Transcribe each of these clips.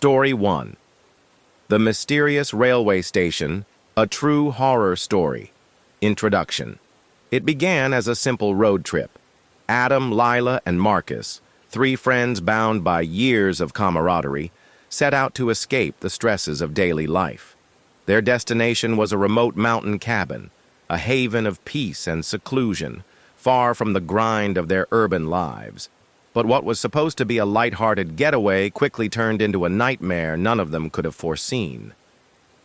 Story 1. The Mysterious Railway Station, a True Horror Story. Introduction. It began as a simple road trip. Adam, Lila, and Marcus, three friends bound by years of camaraderie, set out to escape the stresses of daily life. Their destination was a remote mountain cabin, a haven of peace and seclusion, far from the grind of their urban lives. But what was supposed to be a light-hearted getaway quickly turned into a nightmare none of them could have foreseen.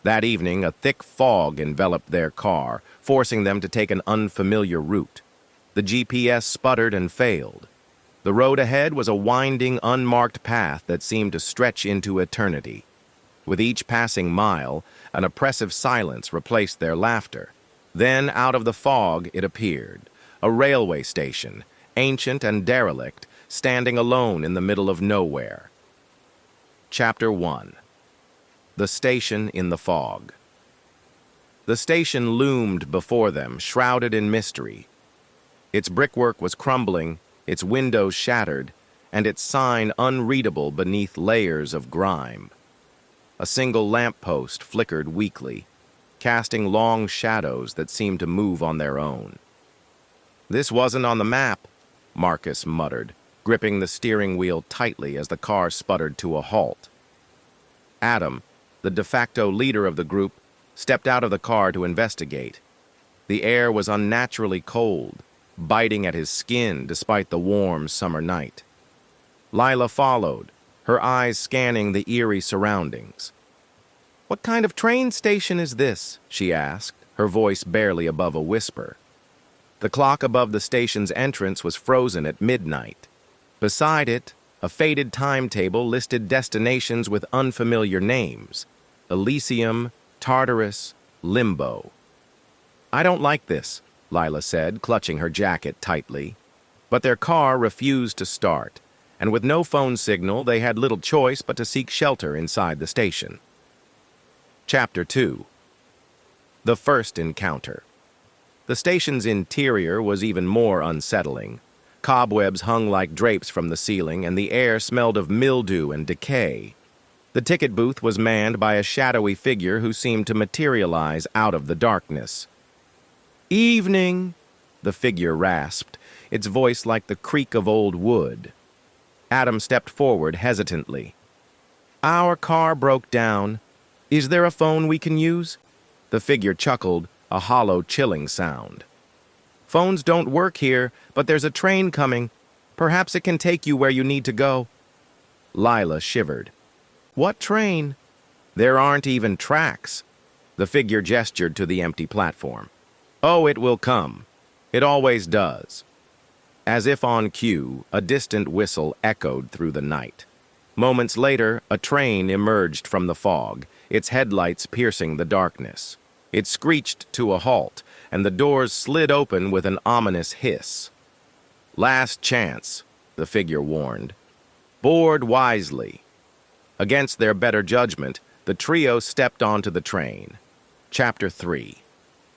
That evening, a thick fog enveloped their car, forcing them to take an unfamiliar route. The GPS sputtered and failed. The road ahead was a winding, unmarked path that seemed to stretch into eternity. With each passing mile, an oppressive silence replaced their laughter. Then, out of the fog, it appeared. A railway station, ancient and derelict, standing alone in the middle of nowhere. Chapter 1. The Station in the Fog. The station loomed before them, shrouded in mystery. Its brickwork was crumbling, its windows shattered, and its sign unreadable beneath layers of grime. A single lamppost flickered weakly, casting long shadows that seemed to move on their own. "This wasn't on the map," Marcus muttered, gripping the steering wheel tightly as the car sputtered to a halt. Adam, the de facto leader of the group, stepped out of the car to investigate. The air was unnaturally cold, biting at his skin despite the warm summer night. Lila followed, her eyes scanning the eerie surroundings. "What kind of train station is this?" she asked, her voice barely above a whisper. The clock above the station's entrance was frozen at midnight. Beside it, a faded timetable listed destinations with unfamiliar names: Elysium, Tartarus, Limbo. "I don't like this," Lila said, clutching her jacket tightly. But their car refused to start, and with no phone signal, they had little choice but to seek shelter inside the station. Chapter 2. The First Encounter. The station's interior was even more unsettling. Cobwebs hung like drapes from the ceiling, and the air smelled of mildew and decay. The ticket booth was manned by a shadowy figure who seemed to materialize out of the darkness. "Evening," the figure rasped, its voice like the creak of old wood. Adam stepped forward hesitantly. "Our car broke down. Is there a phone we can use?" The figure chuckled, a hollow, chilling sound. "Phones don't work here, but there's a train coming. Perhaps it can take you where you need to go." Lila shivered. "What train?" "There aren't even tracks." The figure gestured to the empty platform. "Oh, it will come. It always does." As if on cue, a distant whistle echoed through the night. Moments later, a train emerged from the fog, its headlights piercing the darkness. It screeched to a halt, and the doors slid open with an ominous hiss. "Last chance," the figure warned. "Board wisely." Against their better judgment, the trio stepped onto the train. Chapter 3.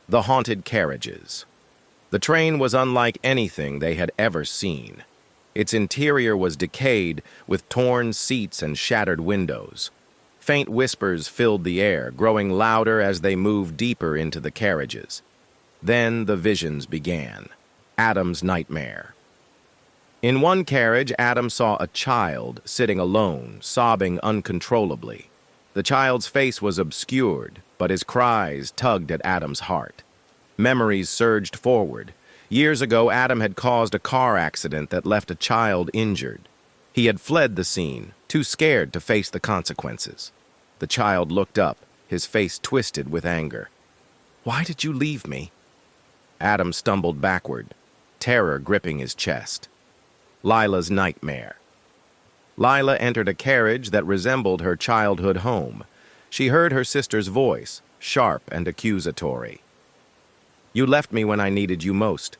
The Haunted Carriages. The train was unlike anything they had ever seen. Its interior was decayed, with torn seats and shattered windows. Faint whispers filled the air, growing louder as they moved deeper into the carriages. Then the visions began. Adam's nightmare. In one carriage, Adam saw a child sitting alone, sobbing uncontrollably. The child's face was obscured, but his cries tugged at Adam's heart. Memories surged forward. Years ago, Adam had caused a car accident that left a child injured. He had fled the scene, too scared to face the consequences. The child looked up, his face twisted with anger. "Why did you leave me?" Adam stumbled backward, terror gripping his chest. Lila's nightmare. Lila entered a carriage that resembled her childhood home. She heard her sister's voice, sharp and accusatory. "You left me when I needed you most."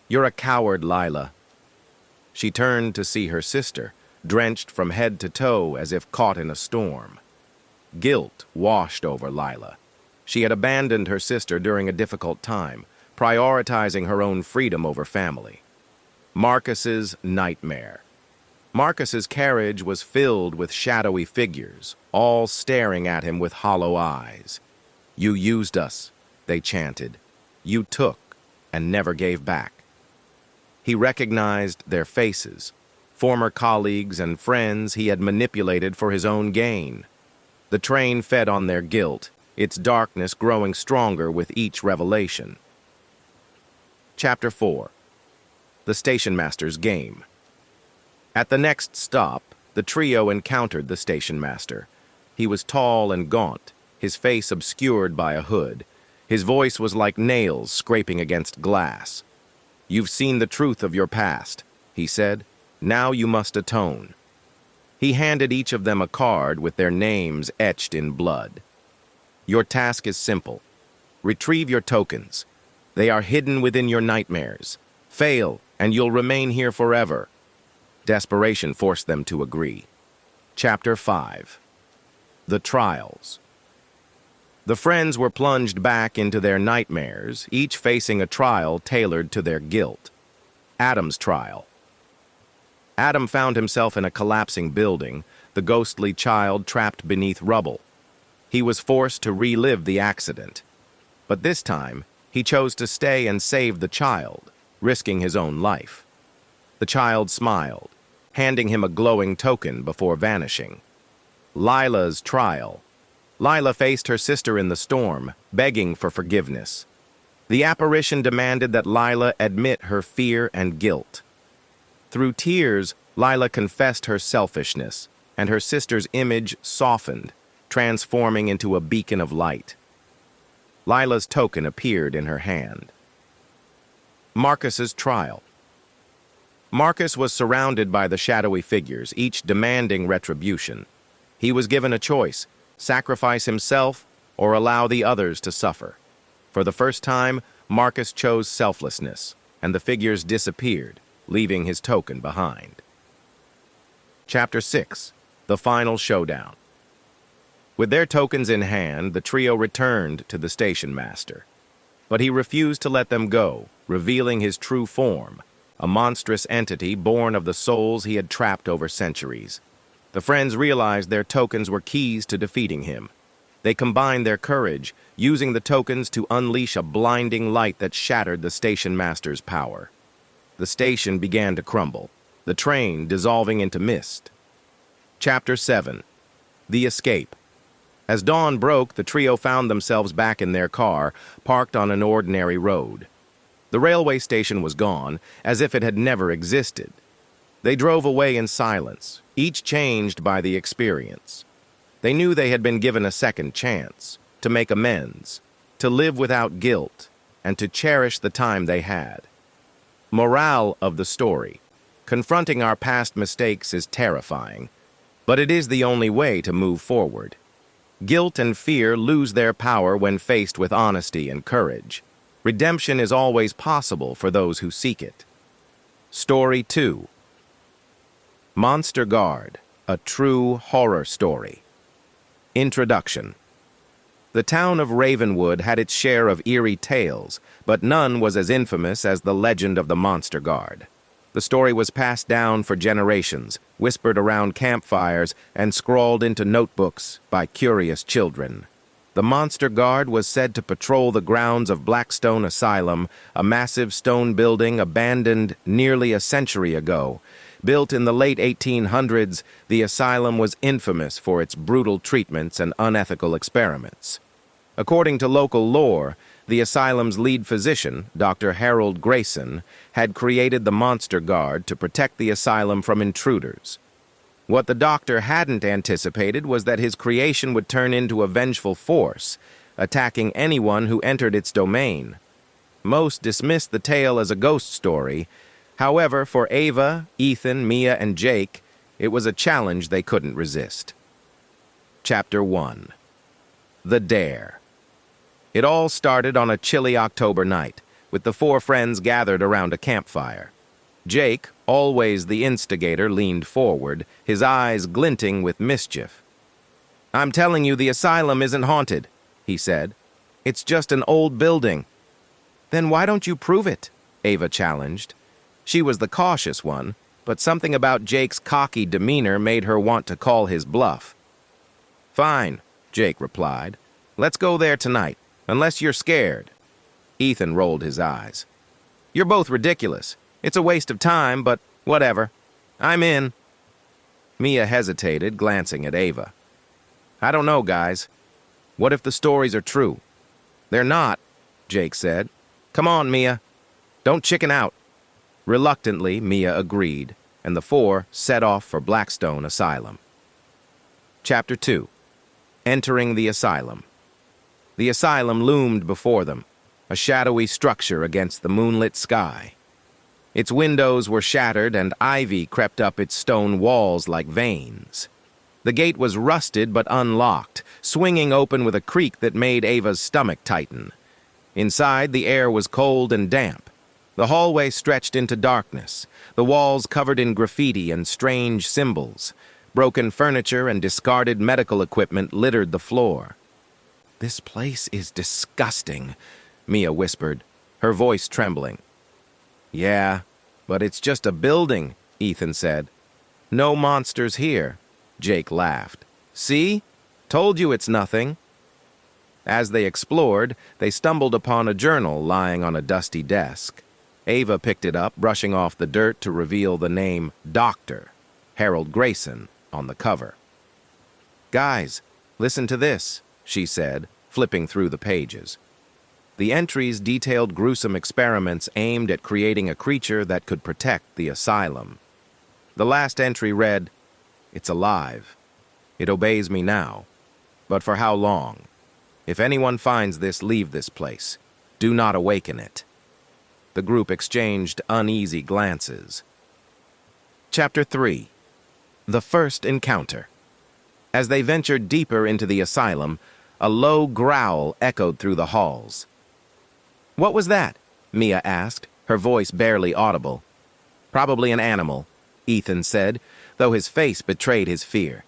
"You're a coward, Lila." She turned to see her sister, drenched from head to toe as if caught in a storm. Guilt washed over Lila. She had abandoned her sister during a difficult time, prioritizing her own freedom over family. Marcus's nightmare. Marcus's carriage was filled with shadowy figures, all staring at him with hollow eyes. "You used us," they chanted. "You took and never gave back." He recognized their faces, former colleagues and friends he had manipulated for his own gain. The train fed on their guilt, its darkness growing stronger with each revelation. Chapter 4. The Station Master's Game. At the next stop, the trio encountered the station master. He was tall and gaunt, his face obscured by a hood. His voice was like nails scraping against glass. "You've seen the truth of your past," he said. "Now you must atone." He handed each of them a card with their names etched in blood. "Your task is simple. Retrieve your tokens. They are hidden within your nightmares. Fail, and you'll remain here forever." Desperation forced them to agree. Chapter 5. The Trials. The friends were plunged back into their nightmares, each facing a trial tailored to their guilt. Adam's trial. Adam found himself in a collapsing building, the ghostly child trapped beneath rubble. He was forced to relive the accident. But this time, he chose to stay and save the child, risking his own life. The child smiled, handing him a glowing token before vanishing. Lila's trial. Lila faced her sister in the storm, begging for forgiveness. The apparition demanded that Lila admit her fear and guilt. Through tears, Lila confessed her selfishness, and her sister's image softened, transforming into a beacon of light. Lila's token appeared in her hand. Marcus's trial. Marcus was surrounded by the shadowy figures, each demanding retribution. He was given a choice: sacrifice himself or allow the others to suffer. For the first time, Marcus chose selflessness, and the figures disappeared, leaving his token behind. Chapter 6. The Final Showdown. With their tokens in hand, the trio returned to the station master. But he refused to let them go, revealing his true form, a monstrous entity born of the souls he had trapped over centuries. The friends realized their tokens were keys to defeating him. They combined their courage, using the tokens to unleash a blinding light that shattered the station master's power. The station began to crumble, the train dissolving into mist. Chapter 7. The Escape. As dawn broke, the trio found themselves back in their car, parked on an ordinary road. The railway station was gone, as if it had never existed. They drove away in silence, each changed by the experience. They knew they had been given a second chance, to make amends, to live without guilt, and to cherish the time they had. Morale of the story: confronting our past mistakes is terrifying, but it is the only way to move forward. Guilt and fear lose their power when faced with honesty and courage. Redemption is always possible for those who seek it. Story 2. Monster Guard, a true horror story. Introduction. The town of Ravenwood had its share of eerie tales, but none was as infamous as the legend of the Monster Guard. The story was passed down for generations, whispered around campfires, and scrawled into notebooks by curious children. The Monster Guard was said to patrol the grounds of Blackstone Asylum, a massive stone building abandoned nearly a century ago. Built in the late 1800s, the asylum was infamous for its brutal treatments and unethical experiments. According to local lore, the asylum's lead physician, Dr. Harold Grayson, had created the Monster Guard to protect the asylum from intruders. What the doctor hadn't anticipated was that his creation would turn into a vengeful force, attacking anyone who entered its domain. Most dismissed the tale as a ghost story. However, for Ava, Ethan, Mia, and Jake, it was a challenge they couldn't resist. Chapter 1. The Dare. It all started on a chilly October night, with the four friends gathered around a campfire. Jake, always the instigator, leaned forward, his eyes glinting with mischief. "I'm telling you, the asylum isn't haunted," he said. "It's just an old building." "Then why don't you prove it?" Ava challenged. She was the cautious one, but something about Jake's cocky demeanor made her want to call his bluff. "Fine," Jake replied. "Let's go there tonight, unless you're scared." Ethan rolled his eyes. "You're both ridiculous. It's a waste of time, but whatever. I'm in." Mia hesitated, glancing at Ava. "I don't know, guys. What if the stories are true?" "They're not," Jake said. "Come on, Mia. Don't chicken out." Reluctantly, Mia agreed, and the four set off for Blackstone Asylum. Chapter 2. Entering the Asylum. The asylum loomed before them, a shadowy structure against the moonlit sky. Its windows were shattered and ivy crept up its stone walls like veins. The gate was rusted but unlocked, swinging open with a creak that made Ava's stomach tighten. Inside, the air was cold and damp. The hallway stretched into darkness, the walls covered in graffiti and strange symbols. Broken furniture and discarded medical equipment littered the floor. "This place is disgusting," Mia whispered, her voice trembling. "Yeah, but it's just a building," Ethan said. "No monsters here," Jake laughed. "See? Told you it's nothing." As they explored, they stumbled upon a journal lying on a dusty desk. Ava picked it up, brushing off the dirt to reveal the name Dr. Harold Grayson on the cover. "Guys, listen to this," she said, flipping through the pages. The entries detailed gruesome experiments aimed at creating a creature that could protect the asylum. The last entry read, "It's alive. It obeys me now. But for how long? If anyone finds this, leave this place. Do not awaken it." The group exchanged uneasy glances. Chapter 3. The First Encounter. As they ventured deeper into the asylum, a low growl echoed through the halls. "What was that?" Mia asked, her voice barely audible. "Probably an animal," Ethan said, though his face betrayed his fear.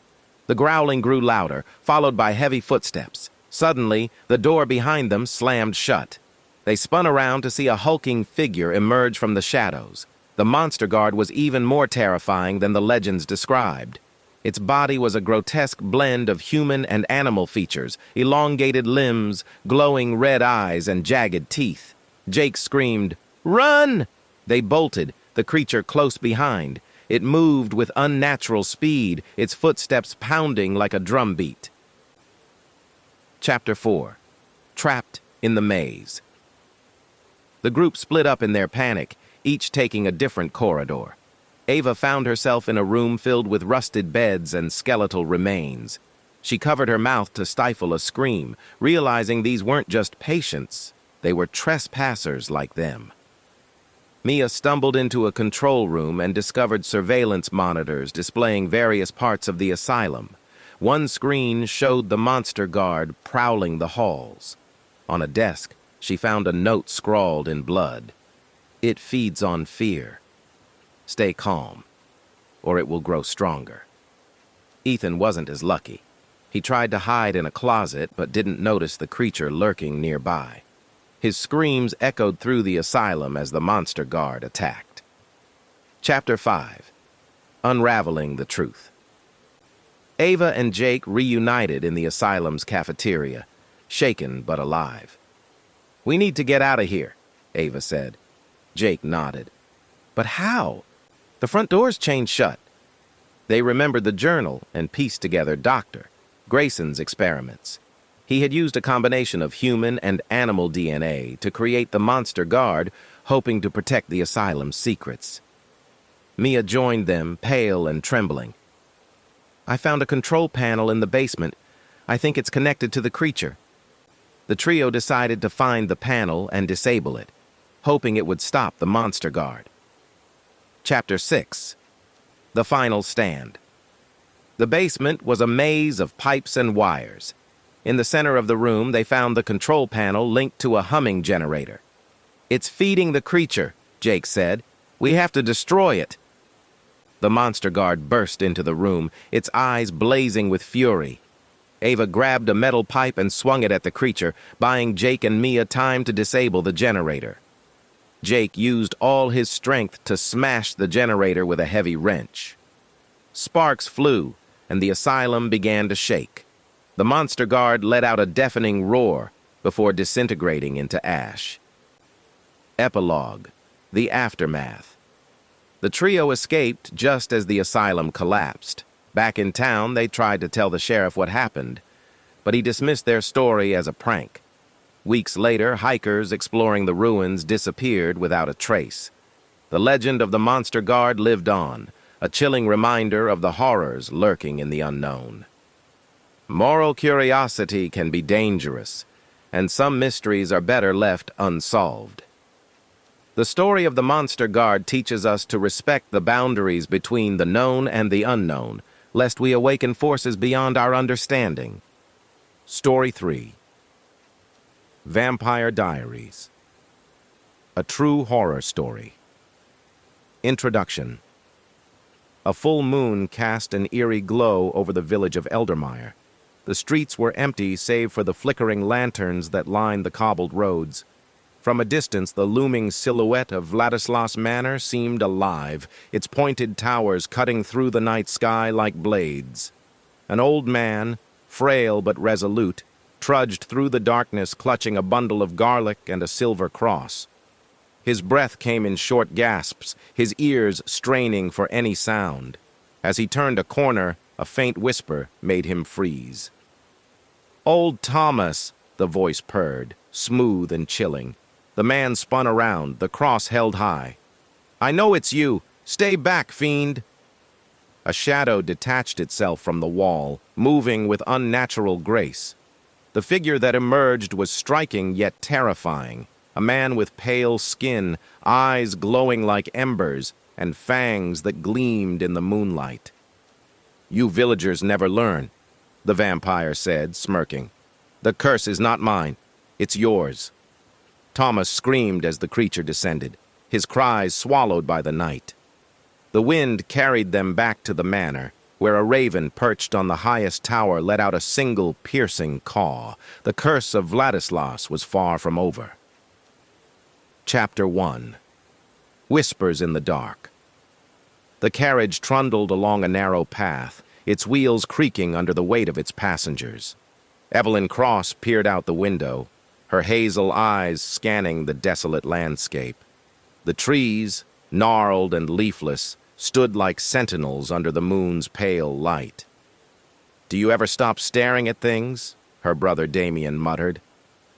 The growling grew louder, followed by heavy footsteps. Suddenly, the door behind them slammed shut. They spun around to see a hulking figure emerge from the shadows. The monster guard was even more terrifying than the legends described. Its body was a grotesque blend of human and animal features, elongated limbs, glowing red eyes, and jagged teeth. Jake screamed, "Run!" They bolted, the creature close behind. It moved with unnatural speed, its footsteps pounding like a drumbeat. Chapter 4. Trapped in the Maze. The group split up in their panic, each taking a different corridor. Ava found herself in a room filled with rusted beds and skeletal remains. She covered her mouth to stifle a scream, realizing these weren't just patients, they were trespassers like them. Mia stumbled into a control room and discovered surveillance monitors displaying various parts of the asylum. One screen showed the monster guard prowling the halls. On a desk, she found a note scrawled in blood. "It feeds on fear. Stay calm, or it will grow stronger." Ethan wasn't as lucky. He tried to hide in a closet, but didn't notice the creature lurking nearby. His screams echoed through the asylum as the monster guard attacked. Chapter 5. Unraveling the Truth. Ava and Jake reunited in the asylum's cafeteria, shaken but alive. "We need to get out of here," Ava said. Jake nodded. "But how? The front door's chained shut." They remembered the journal and pieced together Dr. Grayson's experiments. He had used a combination of human and animal DNA to create the monster guard, hoping to protect the asylum's secrets. Mia joined them, pale and trembling. "I found a control panel in the basement. I think it's connected to the creature." The trio decided to find the panel and disable it, hoping it would stop the monster guard. Chapter 6. The Final Stand. The basement was a maze of pipes and wires. In the center of the room, they found the control panel linked to a humming generator. "It's feeding the creature," Jake said. "We have to destroy it." The monster guard burst into the room, its eyes blazing with fury. Ava grabbed a metal pipe and swung it at the creature, buying Jake and Mia time to disable the generator. Jake used all his strength to smash the generator with a heavy wrench. Sparks flew, and the asylum began to shake. The monster guard let out a deafening roar before disintegrating into ash. Epilogue: The Aftermath. The trio escaped just as the asylum collapsed. Back in town, they tried to tell the sheriff what happened, but he dismissed their story as a prank. Weeks later, hikers exploring the ruins disappeared without a trace. The legend of the monster guard lived on, a chilling reminder of the horrors lurking in the unknown. Moral curiosity can be dangerous, and some mysteries are better left unsolved. The story of the monster guard teaches us to respect the boundaries between the known and the unknown, lest we awaken forces beyond our understanding. Story 3. Vampire Diaries. A true horror story. Introduction. A full moon cast an eerie glow over the village of Eldermire. The streets were empty save for the flickering lanterns that lined the cobbled roads. From a distance, the looming silhouette of Vladislas Manor seemed alive, its pointed towers cutting through the night sky like blades. An old man, frail but resolute, trudged through the darkness clutching a bundle of garlic and a silver cross. His breath came in short gasps, his ears straining for any sound. As he turned a corner, a faint whisper made him freeze. "Old Thomas," the voice purred, smooth and chilling. The man spun around, the cross held high. "I know it's you. Stay back, fiend." A shadow detached itself from the wall, moving with unnatural grace. The figure that emerged was striking yet terrifying, a man with pale skin, eyes glowing like embers, and fangs that gleamed in the moonlight. "You villagers never learn," the vampire said, smirking. "The curse is not mine, it's yours." Thomas screamed as the creature descended, his cries swallowed by the night. The wind carried them back to the manor, where a raven perched on the highest tower let out a single piercing caw. The curse of Vladislas was far from over. Chapter 1. Whispers in the Dark. The carriage trundled along a narrow path, its wheels creaking under the weight of its passengers. Evelyn Cross peered out the window, her hazel eyes scanning the desolate landscape. The trees, gnarled and leafless, stood like sentinels under the moon's pale light. "Do you ever stop staring at things?" her brother Damien muttered.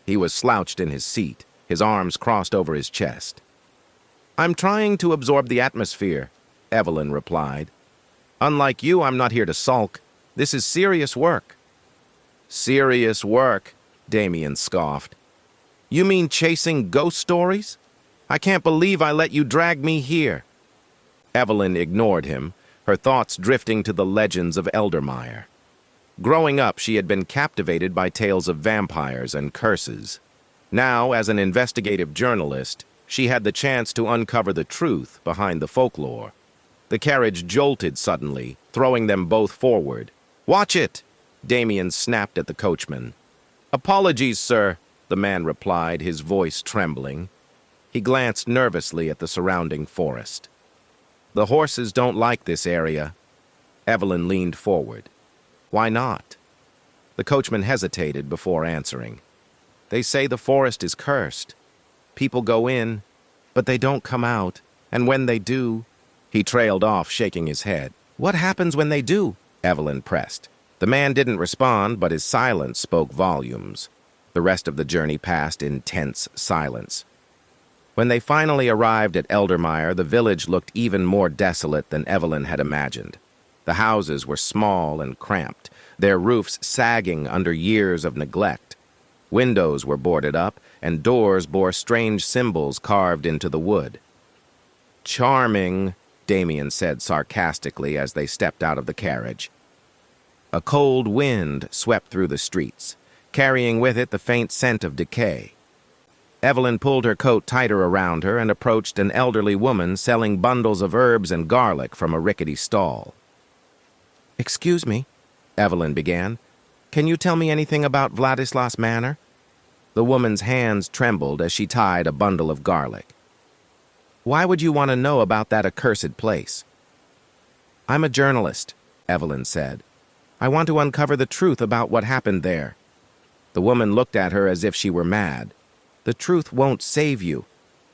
He was slouched in his seat, his arms crossed over his chest. "I'm trying to absorb the atmosphere," Evelyn replied. "Unlike you, I'm not here to sulk. This is serious work." "Serious work," Damien scoffed. "You mean chasing ghost stories? I can't believe I let you drag me here." Evelyn ignored him, her thoughts drifting to the legends of Eldermire. Growing up, she had been captivated by tales of vampires and curses. Now, as an investigative journalist, she had the chance to uncover the truth behind the folklore. The carriage jolted suddenly, throwing them both forward. "Watch it!" Damien snapped at the coachman. "Apologies, sir," the man replied, his voice trembling. He glanced nervously at the surrounding forest. "The horses don't like this area." Evelyn leaned forward. "Why not?" The coachman hesitated before answering. "They say the forest is cursed. People go in, but they don't come out, and when they do—" He trailed off, shaking his head. "What happens when they do?" Evelyn pressed. The man didn't respond, but his silence spoke volumes. The rest of the journey passed in tense silence. When they finally arrived at Eldermire, the village looked even more desolate than Evelyn had imagined. The houses were small and cramped, their roofs sagging under years of neglect. Windows were boarded up, and doors bore strange symbols carved into the wood. "Charming," Damien said sarcastically as they stepped out of the carriage. A cold wind swept through the streets, carrying with it the faint scent of decay. Evelyn pulled her coat tighter around her and approached an elderly woman selling bundles of herbs and garlic from a rickety stall. "Excuse me," Evelyn began. "Can you tell me anything about Vladislas Manor?" The woman's hands trembled as she tied a bundle of garlic. Why would you want to know about that accursed place? I'm a journalist, Evelyn said. I want to uncover the truth about what happened there. The woman looked at her as if she were mad. The truth won't save you.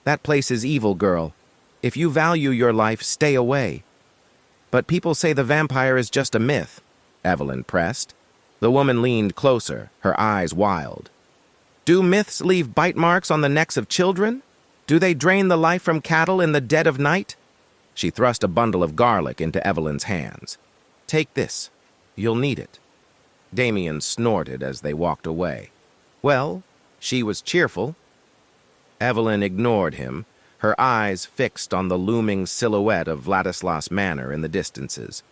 That place is evil, girl. If you value your life, stay away. But people say the vampire is just a myth, Evelyn pressed. The woman leaned closer, her eyes wild. Do myths leave bite marks on the necks of children? Do they drain the life from cattle in the dead of night? She thrust a bundle of garlic into Evelyn's hands. Take this. You'll need it. Damien snorted as they walked away. Well, she was cheerful. Evelyn ignored him, her eyes fixed on the looming silhouette of Vladislas Manor in the distances.